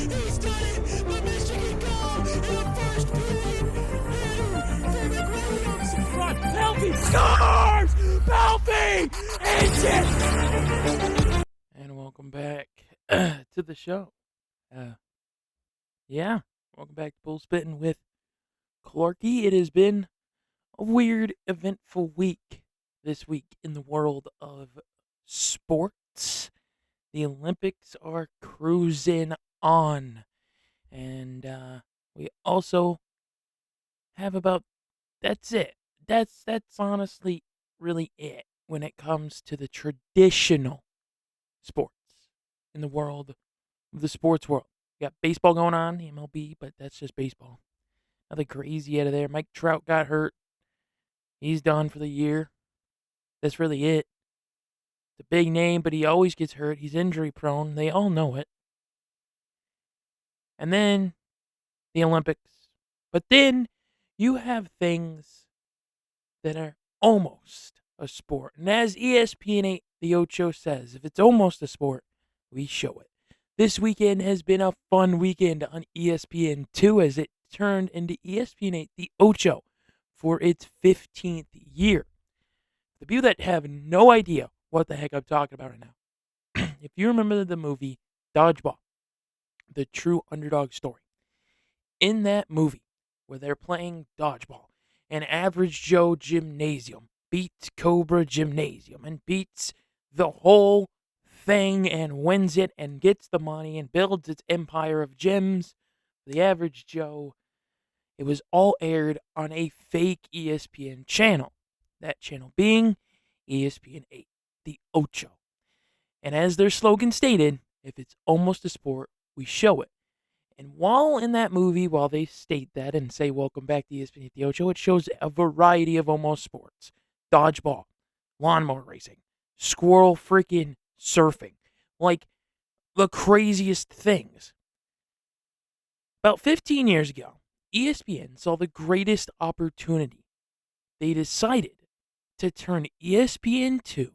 He's done it. The Michigan goal in the first period. For the Grahams. Run, Pelfy scores! Pelfy! It's it! And welcome back to the show. Yeah, welcome back to Bull Spitting with Clarky. It has been a weird, eventful week this week in the world of sports. The Olympics are cruising on. And we also have about, that's it. That's honestly really it when it comes to the traditional sports in the world of the sports world. We got baseball going on, the MLB, but that's just baseball. Nothing crazy out of there. Mike Trout got hurt. He's done for the year. That's really it. It's a big name, but he always gets hurt. He's injury prone. They all know it. And then the Olympics. But then you have things that are almost a sport. And as ESPN 8, the Ocho says, if it's almost a sport, we show it. This weekend has been a fun weekend on ESPN2 as it turned into ESPN 8, the Ocho, for its 15th year. The people that have no idea what the heck I'm talking about right now, if you remember the movie Dodgeball, the true underdog story, in that movie where they're playing dodgeball, an average Joe gymnasium beats Cobra Gymnasium and beats the whole thing and wins it and gets the money and builds its empire of gyms. The average Joe, it was all aired on a fake ESPN channel. That channel being ESPN 8, the Ocho. And as their slogan stated, if it's almost a sport, we show it. And while in that movie, while they state that and say, welcome back to ESPN 8, the Ocho, it shows a variety of almost sports. Dodgeball, lawnmower racing, squirrel freaking surfing. Like the craziest things. About 15 years ago, ESPN saw the greatest opportunity. They decided to turn ESPN2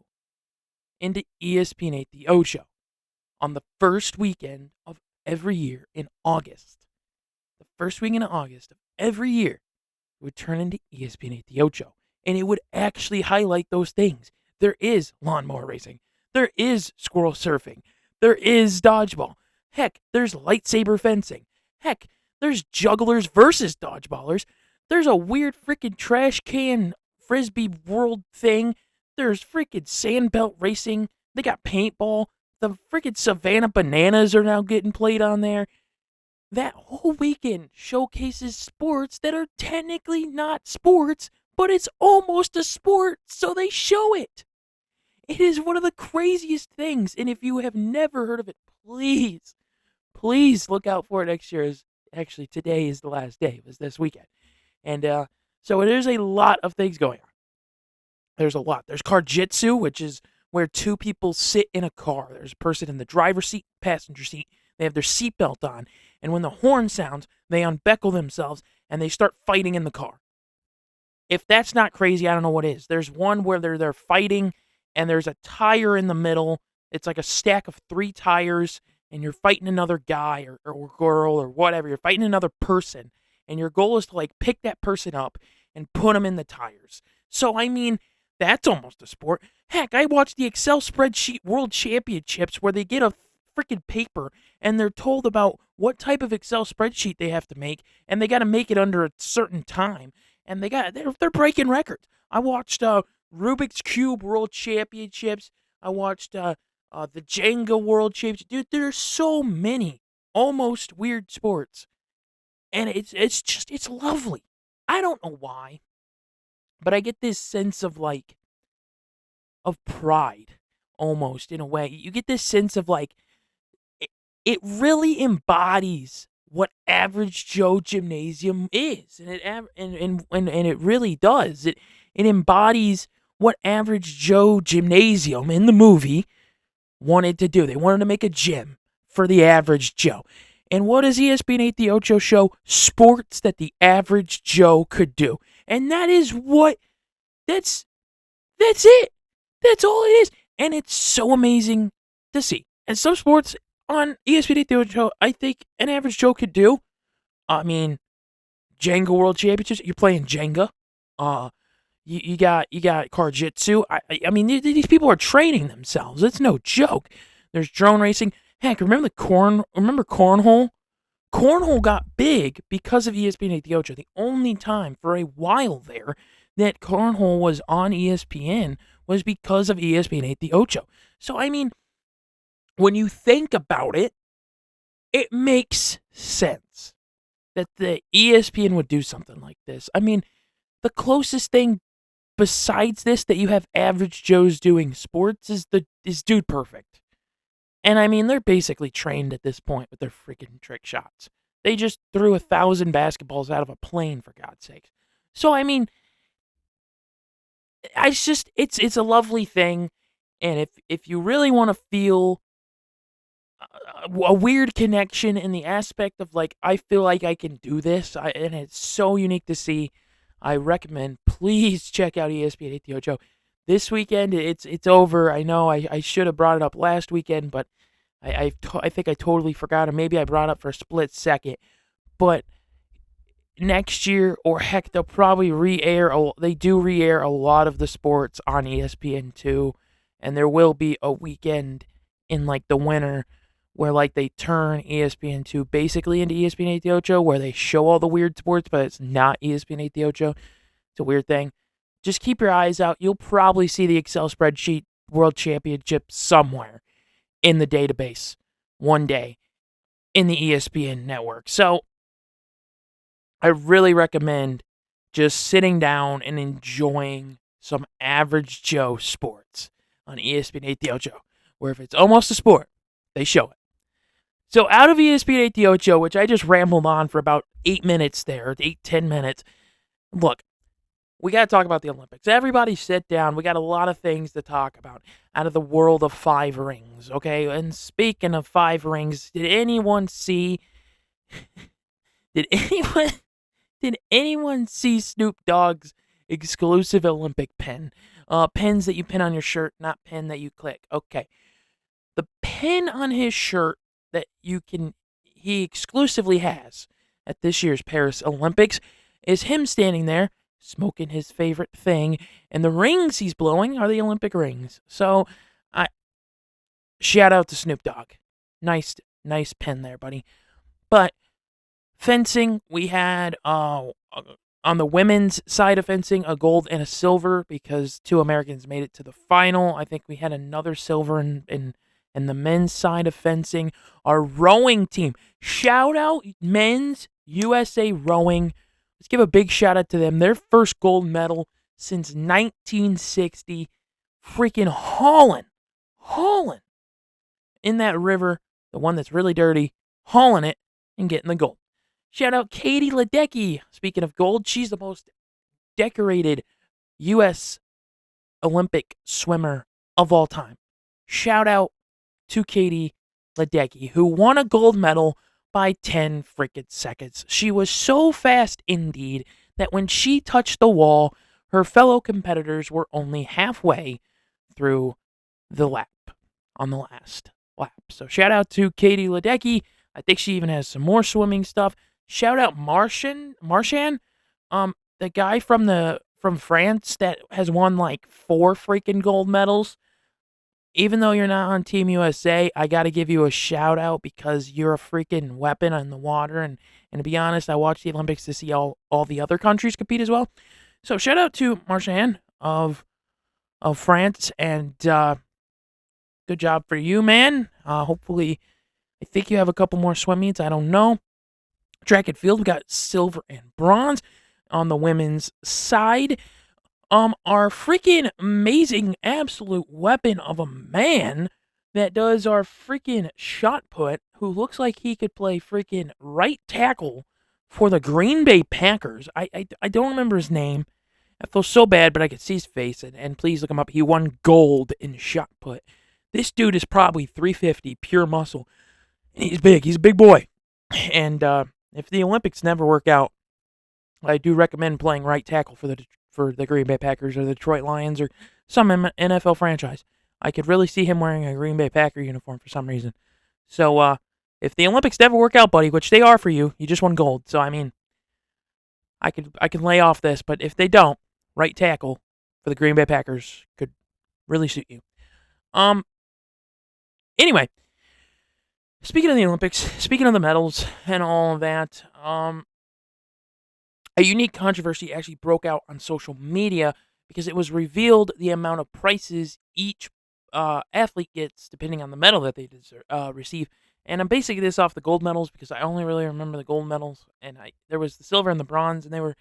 into ESPN 8, the Ocho, on the first weekend of every year in August. The first weekend of August of every year would turn into ESPN 8, the Ocho. And it would actually highlight those things. There is lawnmower racing. There is squirrel surfing. There is dodgeball. Heck, there's lightsaber fencing. Heck, there's jugglers versus dodgeballers. There's a weird freaking trash can frisbee world thing. There's freaking sandbelt racing. They got paintball. The freaking Savannah Bananas are now getting played on there. That whole weekend showcases sports that are technically not sports, but it's almost a sport, so they show it. It is one of the craziest things, and if you have never heard of it, please look out for it next year. Actually, today is the last day. It was this weekend. And so there's a lot of things going on. There's a lot. There's car jitsu, which is where two people sit in a car. There's a person in the driver's seat, passenger seat. They have their seatbelt on. And when the horn sounds, they unbuckle themselves and they start fighting in the car. If that's not crazy, I don't know what is. There's one where they're fighting and there's a tire in the middle. It's like a stack of 3 tires and you're fighting another guy or girl or whatever. You're fighting another person. And your goal is to like pick that person up and put them in the tires. So, I mean, that's almost a sport. Heck, I watched the Excel spreadsheet World Championships where they get a freaking paper and they're told about what type of Excel spreadsheet they have to make, and they got to make it under a certain time, and they're breaking records. I watched Rubik's Cube World Championships. I watched the Jenga World Championships. Dude, there's so many almost weird sports, and it's lovely. I don't know why, but I get this sense of like of pride almost in a way. You get this sense of like it really embodies what average Joe gymnasium is, and it really does. It embodies what average Joe gymnasium in the movie wanted to do. They wanted to make a gym for the average Joe. And what does ESPN 8 The Ocho show? Sports that the average Joe could do. And that is what that's it. That's all it is. And it's so amazing to see. And some sports on ESPN The Ocho, I think an average Joe could do. I mean, Jenga World Championships. You're playing Jenga. You got Karjitsu. I mean, these people are training themselves. It's no joke. There's drone racing. Heck, remember cornhole? Cornhole got big because of ESPN The Ocho. The only time for a while there that cornhole was on ESPN was because of ESPN The Ocho. So, I mean, when you think about it, it makes sense that the ESPN would do something like this. I mean, the closest thing besides this that you have average Joes doing sports is Dude Perfect. And I mean, they're basically trained at this point with their freaking trick shots. They just threw 1,000 basketballs out of a plane, for God's sake. So, I mean, it's a lovely thing. And if you really want to feel a weird connection in the aspect of, like, I feel like I can do this, and it's so unique to see, I recommend, please check out ESPN The Ocho. This weekend, it's over. I know I should have brought it up last weekend, but I think I totally forgot, or maybe I brought it up for a split second. But next year, or heck, they'll probably re-air. They do re-air a lot of the sports on ESPN2, and there will be a weekend in, like, the winter where, like, they turn ESPN2 basically into ESPN The Ocho, where they show all the weird sports, but it's not ESPN The Ocho. It's a weird thing. Just keep your eyes out. You'll probably see the Excel spreadsheet World Championship somewhere in the database one day in the ESPN network. So I really recommend just sitting down and enjoying some average Joe sports on ESPN The Ocho, where if it's almost a sport, they show it. So out of ESPN The Ocho, which I just rambled on for about 8 minutes there, 8-10 minutes, look, we got to talk about the Olympics. Everybody sit down. We got a lot of things to talk about out of the world of 5 rings, okay? And speaking of 5 rings, did anyone see did anyone see Snoop Dogg's exclusive Olympic pen? Pens that you pin on your shirt, not pen that you click. Okay. The pin on his shirt that he exclusively has at this year's Paris Olympics is him standing there smoking his favorite thing, and the rings he's blowing are the Olympic rings. So, shout out to Snoop Dogg. Nice pen there, buddy. But fencing, we had on the women's side of fencing a gold and a silver because 2 Americans made it to the final. I think we had another silver in the men's side of fencing. Our rowing team, shout out men's USA rowing. Let's give a big shout out to them. Their first gold medal since 1960. Freaking hauling in that river, the one that's really dirty, hauling it and getting the gold. Shout out Katie Ledecky. Speaking of gold, she's the most decorated U.S. Olympic swimmer of all time. Shout out to Katie Ledecky, who won a gold medal by 10 freaking seconds. She was so fast indeed that when she touched the wall, her fellow competitors were only halfway through the lap on the last lap. So shout out to Katie Ledecky. I think she even has some more swimming stuff. Shout out Marchand, the guy from France that has won like 4 freaking gold medals. Even though you're not on Team USA, I got to give you a shout out because you're a freaking weapon in the water. And to be honest, I watched the Olympics to see all the other countries compete as well. So shout out to Marchand of France, and good job for you, man. Hopefully, I think you have a couple more swim meets. I don't know. Track and field, we got silver and bronze on the women's side. Our freaking amazing absolute weapon of a man that does our freaking shot put, who looks like he could play freaking right tackle for the Green Bay Packers. I don't remember his name. I feel so bad, but I could see his face, and please look him up. He won gold in shot put. This dude is probably 350, pure muscle. And he's big. He's a big boy. And if the Olympics never work out, I do recommend playing right tackle for the Green Bay Packers or the Detroit Lions or some NFL franchise. I could really see him wearing a Green Bay Packer uniform for some reason. So, if the Olympics never work out, buddy, which they are for you, you just won gold. So, I mean, I can lay off this, but if they don't, right tackle for the Green Bay Packers could really suit you. Um. Anyway, speaking of the Olympics, speaking of the medals and all of that, a unique controversy actually broke out on social media because it was revealed the amount of prices each athlete gets depending on the medal that they receive. And I'm basing this off the gold medals because I only really remember the gold medals, and there was the silver and the bronze, and they were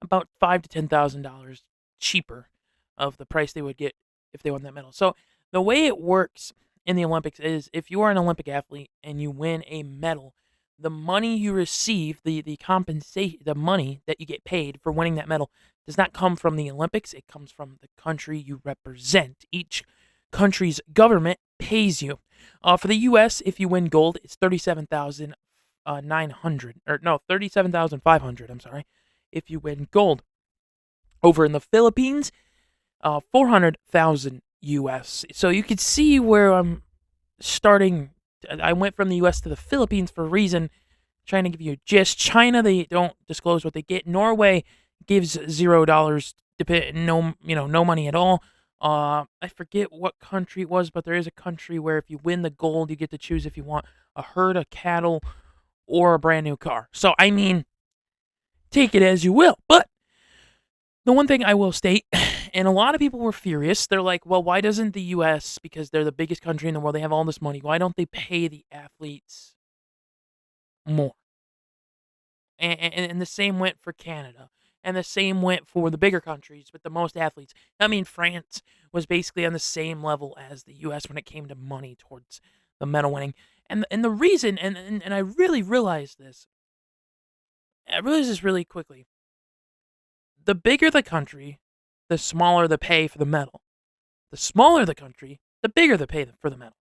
about $5,000 to $10,000 cheaper of the price they would get if they won that medal. So the way it works in the Olympics is if you are an Olympic athlete and you win a medal, the money you receive, the compensation, the money that you get paid for winning that medal, does not come from the Olympics. It comes from the country you represent. Each country's government pays you. For the U.S., if you win gold, it's 37,500. I'm sorry. If you win gold, over in the Philippines, 400,000 U.S. So you could see where I'm starting. I went from the U.S. to the Philippines for a reason, trying to give you a gist. China, they don't disclose what they get. Norway gives $0, no money at all. I forget what country it was, but there is a country where if you win the gold, you get to choose if you want a herd of cattle or a brand new car. So I mean, take it as you will. But the one thing I will state, and a lot of people were furious, they're like, well, why doesn't the U.S., because they're the biggest country in the world, they have all this money, why don't they pay the athletes more? And the same went for Canada. And the same went for the bigger countries with the most athletes. I mean, France was basically on the same level as the U.S. when it came to money towards the medal winning. And the reason, and I really realized this, really quickly. The bigger the country, the smaller the pay for the medal. The smaller the country, the bigger the pay for the medal.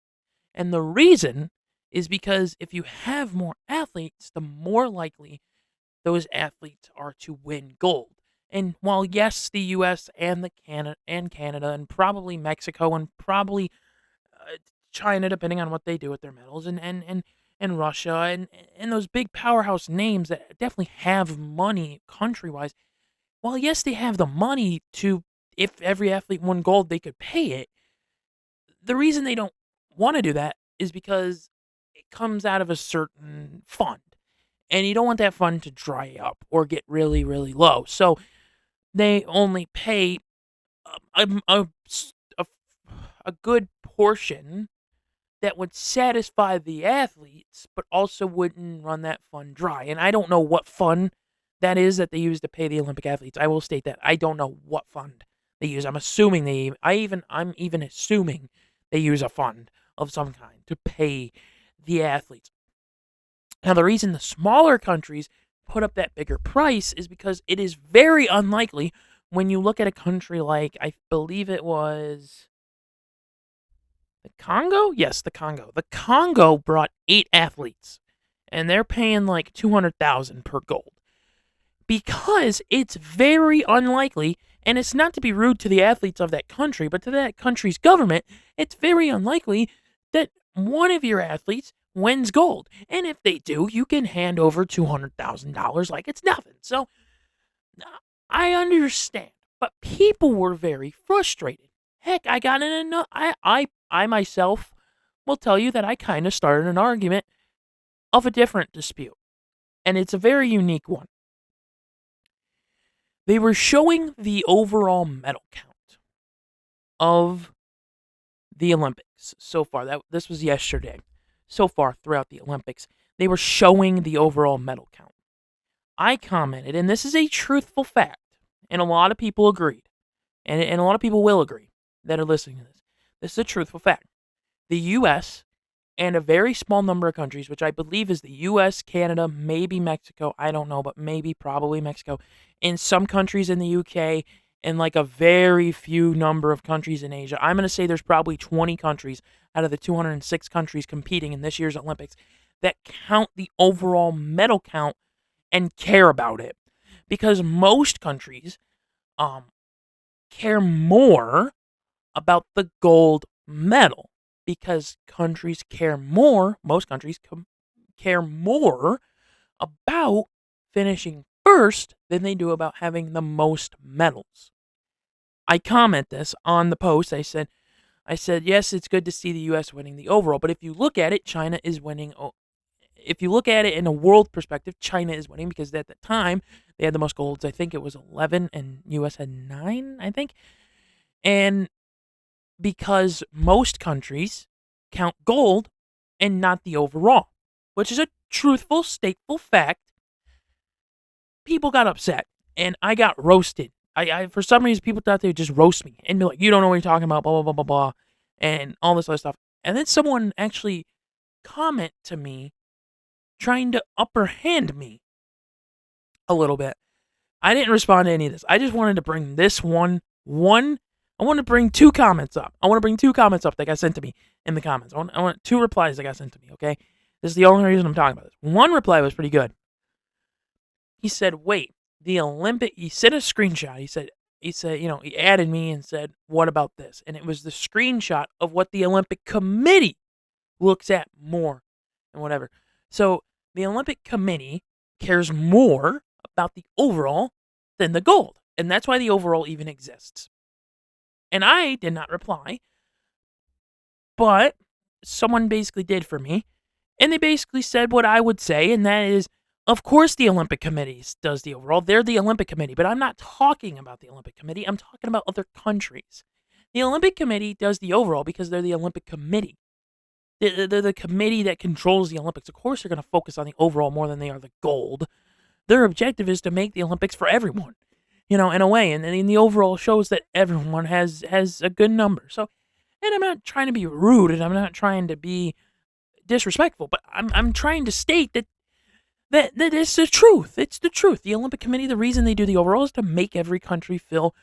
And the reason is because if you have more athletes, the more likely those athletes are to win gold. And while yes, the U.S. and Canada and probably Mexico and probably China, depending on what they do with their medals, and Russia and those big powerhouse names that definitely have money country wise. While yes, they have the money to, if every athlete won gold, they could pay it. The reason they don't want to do that is because it comes out of a certain fund. And you don't want that fund to dry up or get really, really low. So they only pay a good portion that would satisfy the athletes, but also wouldn't run that fund dry. And I don't know what fund that is that they use to pay the Olympic athletes. I will state that I don't know what fund they use. I'm assuming I'm even assuming they use a fund of some kind to pay the athletes. Now, the reason the smaller countries put up that bigger price is because it is very unlikely when you look at a country like, I believe it was the Congo? Yes, the Congo. The Congo brought 8 athletes, and they're paying like $200,000 per gold. Because it's very unlikely, and it's not to be rude to the athletes of that country, but to that country's government, it's very unlikely that one of your athletes wins gold. And if they do, you can hand over $200,000 like it's nothing. So I understand, but people were very frustrated. Heck, I got in I myself will tell you that I kind of started an argument of a different dispute, and it's a very unique one. They were showing the overall medal count of the Olympics so far. This was yesterday. So far throughout the Olympics, they were showing the overall medal count. I commented, and this is a truthful fact, and a lot of people agreed, and a lot of people will agree that are listening to this. This is a truthful fact. The U.S. and a very small number of countries, which I believe is the U.S., Canada, maybe Mexico, I don't know, but probably Mexico, and some countries in the U.K., and like a very few number of countries in Asia. I'm going to say there's probably 20 countries out of the 206 countries competing in this year's Olympics that count the overall medal count and care about it. Because most countries care more about the gold medal. because countries care more, most countries care more about finishing first than they do about having the most medals. I comment this on the post. I said, yes, it's good to see the U.S. winning the overall, but if you look at it, China is winning. If you look at it in a world perspective, China is winning because at the time they had the most golds. I think it was 11 and U.S. had 9, I think. And because most countries count gold and not the overall, which is a truthful, stateful fact, people got upset and I got roasted. I for some reason, people thought they would just roast me and be like, you don't know what you're talking about, blah, blah, blah, blah, blah, and all this other stuff. And then someone actually comment to me trying to upper hand me a little bit. I didn't respond to any of this. I just wanted to bring this one. I want to bring 2 comments up. I want to bring 2 comments up that got sent to me in the comments. I want 2 replies that got sent to me, okay? This is the only reason I'm talking about this. One reply was pretty good. He said, wait, the Olympic, he sent a screenshot. He said, he added me and said, what about this? And it was the screenshot of what the Olympic Committee looks at more and whatever. So the Olympic Committee cares more about the overall than the gold. And that's why the overall even exists. And I did not reply, but someone basically did for me. And they basically said what I would say, and that is, of course the Olympic Committee does the overall. They're the Olympic Committee, but I'm not talking about the Olympic Committee. I'm talking about other countries. The Olympic Committee does the overall because they're the Olympic Committee. They're the committee that controls the Olympics. Of course they're going to focus on the overall more than they are the gold. Their objective is to make the Olympics for everyone, in a way. And the overall shows that everyone has a good number. So, and I'm not trying to be rude and I'm not trying to be disrespectful, but I'm trying to state that it's the truth. It's the truth. The Olympic Committee, the reason they do the overall is to make every country feel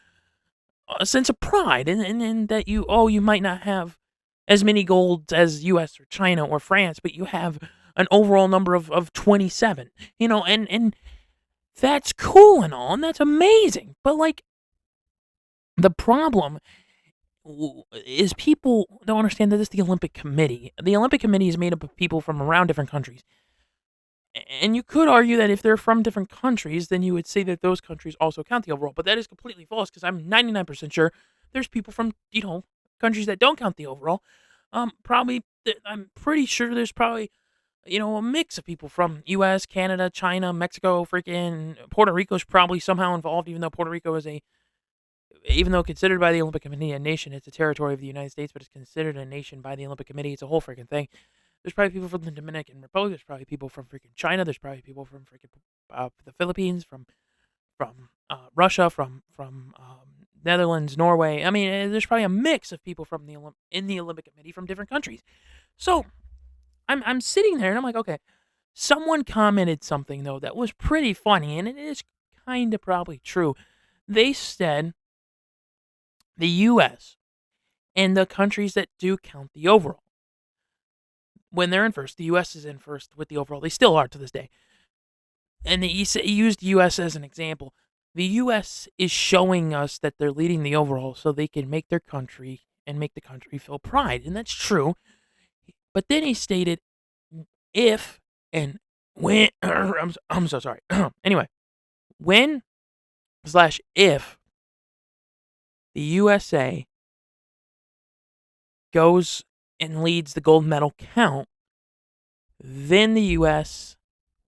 a sense of pride and that you might not have as many golds as U.S. or China or France, but you have an overall number of 27, and that's cool and all, and that's amazing. But, the problem is people don't understand that it's the Olympic Committee. The Olympic Committee is made up of people from around different countries. And you could argue that if they're from different countries, then you would say that those countries also count the overall. But that is completely false because I'm 99% sure there's people from, countries that don't count the overall. I'm pretty sure there's probably, a mix of people from U.S., Canada, China, Mexico, freaking Puerto Rico's probably somehow involved, even though Puerto Rico is even though considered by the Olympic Committee a nation, it's a territory of the United States, but it's considered a nation by the Olympic Committee. It's a whole freaking thing. There's probably people from the Dominican Republic. There's probably people from freaking China. There's probably people from freaking the Philippines, from Russia, from Netherlands, Norway. I mean, there's probably a mix of people from in the Olympic Committee from different countries. So I'm sitting there and I'm like, okay. Someone commented something though that was pretty funny, and it is kind of probably true. They said the U.S. and the countries that do count the overall, when they're in first, the U.S. is in first with the overall. They still are to this day. And he used U.S. as an example. The U.S. is showing us that they're leading the overall so they can make their country and make the country feel pride. And that's true. But then he stated, if and when, I'm so sorry. Anyway, when/if the USA goes and leads the gold medal count, then the U.S.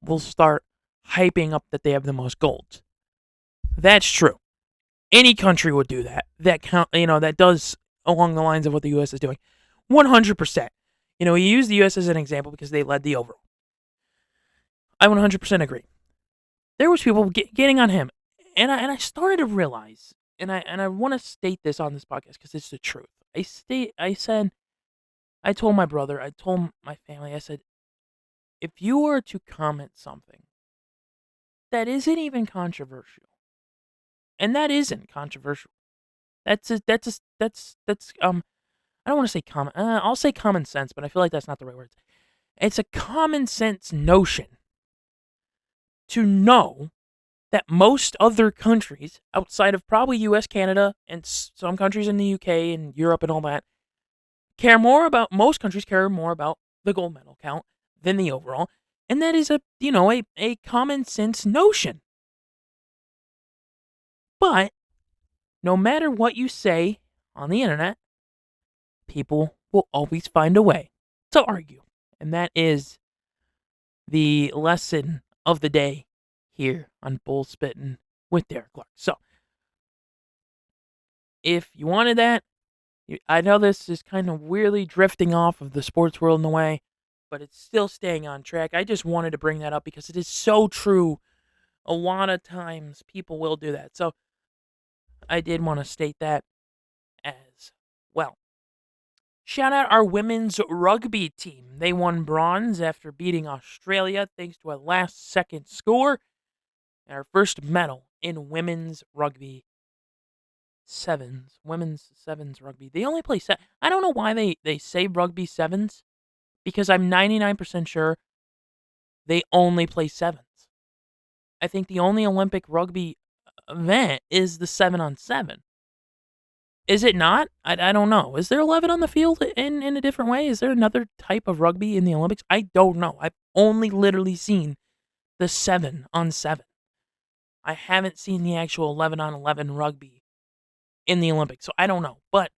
will start hyping up that they have the most golds. That's true. Any country would do that. That does along the lines of what the U.S. is doing. 100%. He used the U.S. as an example because they led the overall. I 100% agree. There was people getting on him, and I started to realize, and I want to state this on this podcast because it's the truth. I told my brother, I told my family, I said, if you were to comment something that isn't even controversial, and that isn't controversial, I don't want to say common, I'll say common sense, but I feel like that's not the right word. It's a common sense notion to know that most other countries outside of probably U.S., Canada, and some countries in the UK and Europe and all that most countries care more about the gold medal count than the overall. And that is a common sense notion. But no matter what you say on the internet, people will always find a way to argue. And that is the lesson of the day here on Bull Spittin' with Derik Clark. So, if you wanted that, I know this is kind of weirdly drifting off of the sports world in a way, but it's still staying on track. I just wanted to bring that up because it is so true. A lot of times people will do that. So, I did want to state that as well. Shout out our women's rugby team. They won bronze after beating Australia thanks to a last second score and our first medal in women's rugby sevens. Women's sevens rugby. They only play I don't know why they say rugby sevens because I'm 99% sure they only play sevens. I think the only Olympic rugby event is the 7-on-7. Is it not? I don't know. Is there 11 on the field in a different way? Is there another type of rugby in the Olympics? I don't know. I've only literally seen the 7-on-7. I haven't seen the actual 11-on-11 rugby in the Olympics, so I don't know. But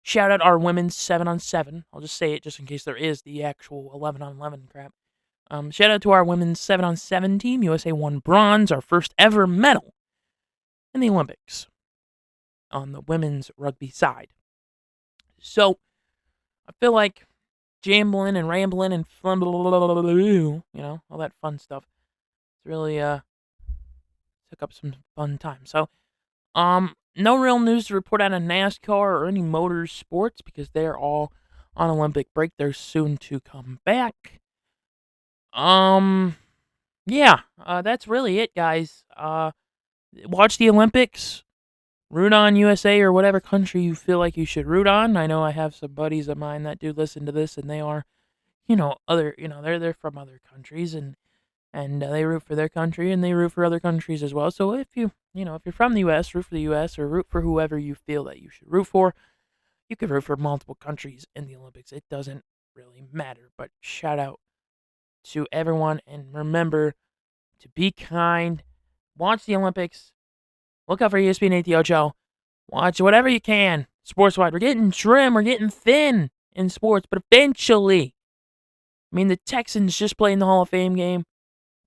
shout out our women's 7-on-7. I'll just say it just in case there is the actual 11-on-11 crap. Shout out to our women's 7-on-7 team. USA won bronze, our first ever medal in the Olympics on the women's rugby side. So, I feel like jambling and rambling and all that fun stuff. It's really took up some fun time. So, no real news to report out of NASCAR or any motor sports because they're all on Olympic break. They're soon to come back. Yeah, that's really it, guys. Watch the Olympics. Root on USA or whatever country you feel like you should root on. I know I have some buddies of mine that do listen to this, and they are, they're from other countries, and they root for their country, and they root for other countries as well. So if if you're from the U.S., root for the U.S. or root for whoever you feel that you should root for. You could root for multiple countries in the Olympics. It doesn't really matter. But shout out to everyone, and remember to be kind. Watch the Olympics. Look out for ESPN 8 the Ocho. Watch whatever you can. Sports wide. We're getting trim. We're getting thin in sports. But eventually, the Texans just played in the Hall of Fame game.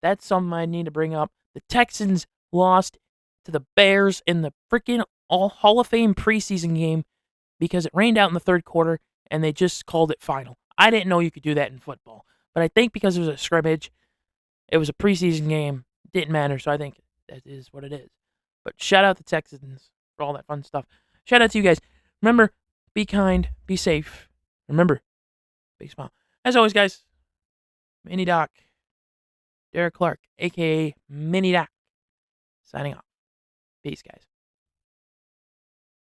That's something I need to bring up. The Texans lost to the Bears in the freaking Hall of Fame preseason game because it rained out in the third quarter and they just called it final. I didn't know you could do that in football. But I think because it was a scrimmage, it was a preseason game, it didn't matter. So I think that is what it is. But shout out the Texans for all that fun stuff. Shout out to you guys. Remember, be kind, be safe. Remember, big smile. As always, guys, Mini Doc, Derik Clark, a.k.a. Mini Doc, signing off. Peace, guys.